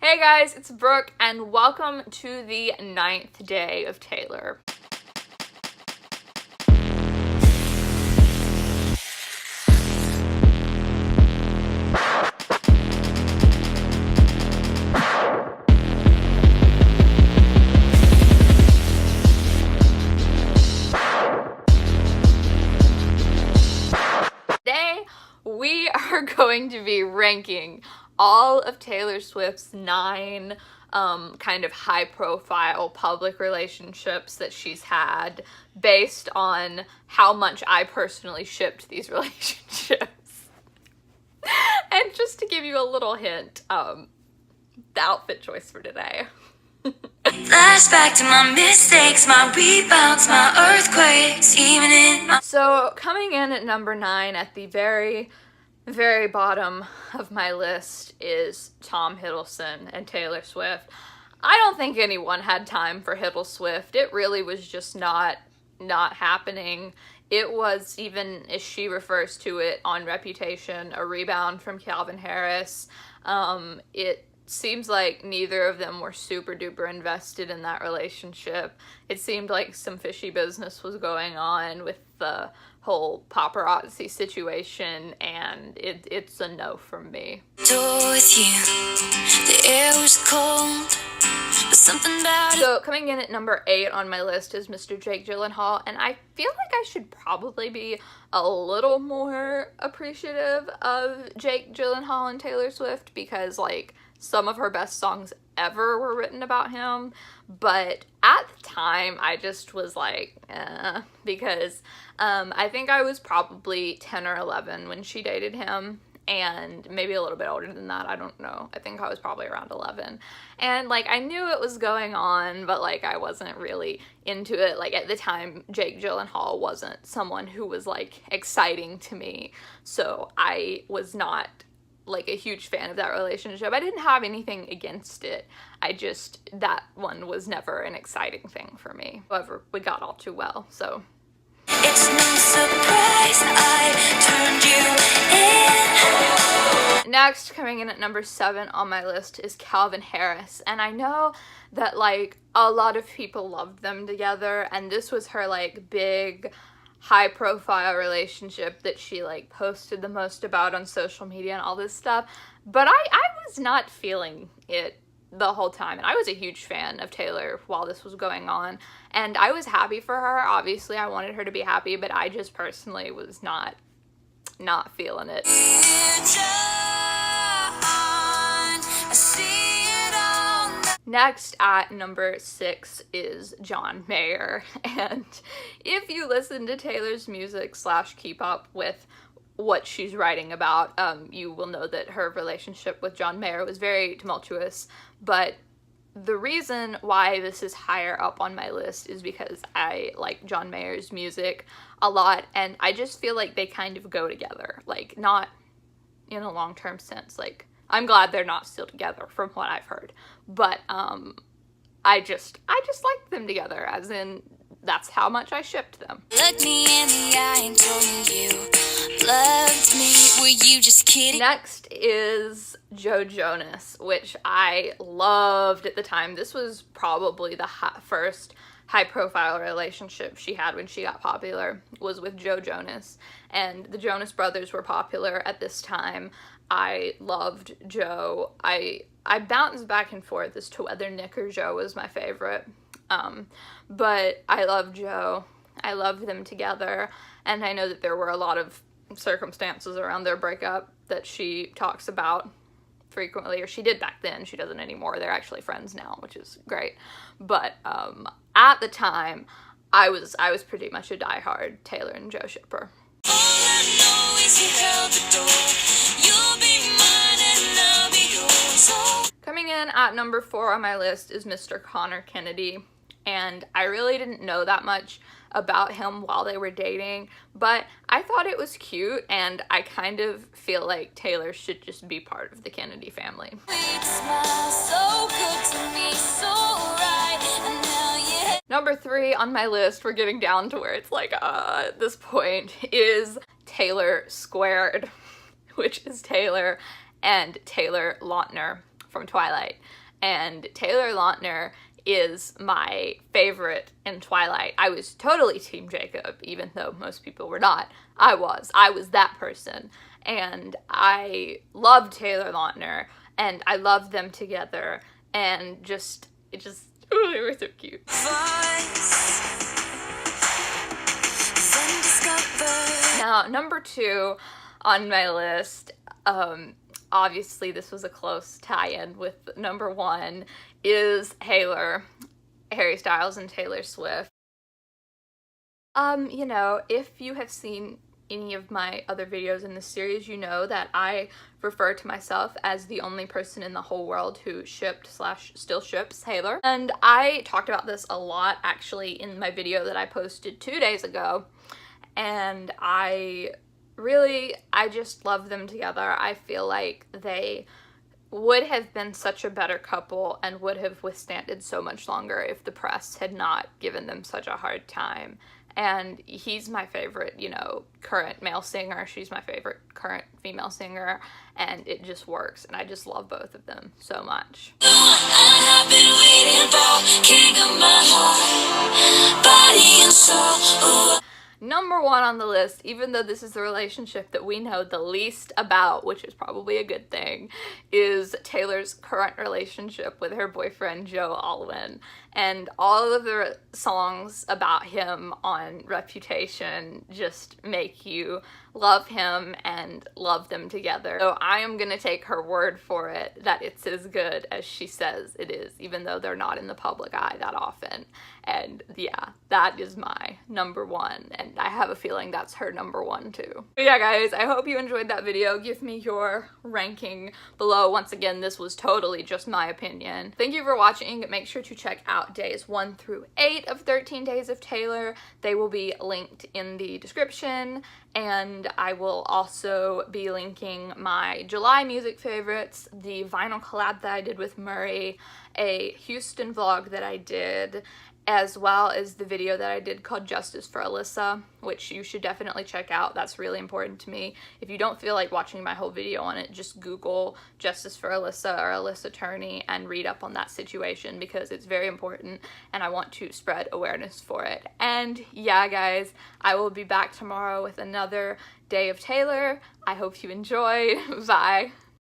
Hey guys, it's Brooke, and welcome to the 9th day of Taylor. Today, we are going to be ranking all of Taylor Swift's 9 kind of high-profile public relationships that she's had based on how much I personally shipped these relationships. And just to give you a little hint, the outfit choice for today. Flashback to my mistakes, my rebounds, my earthquakes, even in my... So, coming in at number 9 at the very bottom of my list is Tom Hiddleston and Taylor Swift. I don't think anyone had time for Hiddle Swift. It really was just not happening. It was, even as she refers to it on Reputation, a rebound from Calvin Harris. It seems like neither of them were super duper invested in that relationship. It seemed like some fishy business was going on with the whole paparazzi situation, and it's a no from me. With you, the air was cold, but something about it. So coming in at number 8 on my list is Mr. Jake Gyllenhaal, and I feel like I should probably be a little more appreciative of Jake Gyllenhaal and Taylor Swift because, like, some of her best songs ever were written about him, but at the time I just was like, because I think I was probably 10 or 11 when she dated him, and maybe a little bit older than that, I don't know. I think I was probably around 11, and like I knew it was going on, but like I wasn't really into it. Like at the time, Jake Gyllenhaal wasn't someone who was like exciting to me, so I was not like a huge fan of that relationship. I didn't have anything against it. That one was never an exciting thing for me. However, we got all too well, so. It's no surprise I turned you in. Next, coming in at number 7 on my list is Calvin Harris, and I know that like a lot of people loved them together, and this was her like big high profile relationship that she like posted the most about on social media and all this stuff, but I was not feeling it the whole time, and I was a huge fan of Taylor while this was going on, and I was happy for her. Obviously I wanted her to be happy, but I just personally was not feeling it. Next at number 6 is John Mayer, and if you listen to Taylor's music / keep up with what she's writing about, you will know that her relationship with John Mayer was very tumultuous, but the reason why this is higher up on my list is because I like John Mayer's music a lot, and I just feel like they kind of go together, like not in a long-term sense. Like I'm glad they're not still together from what I've heard, but I just like them together, as in that's how much I shipped them. Look me in the eye and told me you loved me. Were you just kidding? Next is Jonas, which I loved at the time. This was probably the first high-profile relationship she had when she got popular, was with Jonas, and the Jonas Brothers were popular at this time. I loved Joe. I bounced back and forth as to whether Nick or Joe was my favorite, but I love Joe. I loved them together, and I know that there were a lot of circumstances around their breakup that she talks about frequently, or she did back then. She doesn't anymore. They're actually friends now, which is great, but at the time I was pretty much a diehard Taylor and Joe shipper. All I know is you held the door. You'll be mine and I'll be yours. Oh. Coming in at number 4 on my list is Mr. Connor Kennedy, and I really didn't know that much about him while they were dating, but I thought it was cute, and I kind of feel like Taylor should just be part of the Kennedy family. It smiles so good to me, so right, and now you... Number 3 on my list, we're getting down to where it's like, at this point, is Taylor squared, which is Taylor and Taylor Lautner from Twilight, and Taylor Lautner is my favorite in Twilight. I was totally Team Jacob, even though most people were not. I was that person, and I loved Taylor Lautner, and I loved them together, and they were so cute. Now, number 2 on my list, obviously this was a close tie-in with number 1, is Harry Styles and Taylor Swift. You know, if you have seen any of my other videos in this series, you know that I refer to myself as the only person in the whole world who shipped/still ships Taylor. And I talked about this a lot actually in my video that I posted 2 days ago, and I just love them together. I feel like they would have been such a better couple and would have withstanded so much longer if the press had not given them such a hard time. And he's my favorite, you know, current male singer. She's my favorite current female singer, and it just works, and I just love both of them so much. I have been waiting for king of my heart, body and soul. Number 1 on the list, even though this is the relationship that we know the least about, which is probably a good thing, is Taylor's current relationship with her boyfriend Joe Alwyn. And all of the songs about him on Reputation just make you love him and love them together. So I am gonna take her word for it that it's as good as she says it is, even though they're not in the public eye that often. And yeah, that is my number 1, and I have a feeling that's her number 1 too. But yeah guys, I hope you enjoyed that video. Give me your ranking below. Once again, this was totally just my opinion. Thank you for watching. Make sure to check out days 1 through 8 of 13 Days of Taylor. They will be linked in the description, and I will also be linking my July music favorites, the vinyl collab that I did with Murray, a Houston vlog that I did, as well as the video that I did called Justice for Alyssa, which you should definitely check out. That's really important to me. If you don't feel like watching my whole video on it, just Google Justice for Alyssa or Alyssa Turney and read up on that situation, because it's very important and I want to spread awareness for it. And yeah guys, I will be back tomorrow with another day of Taylor. I hope you enjoyed. Bye.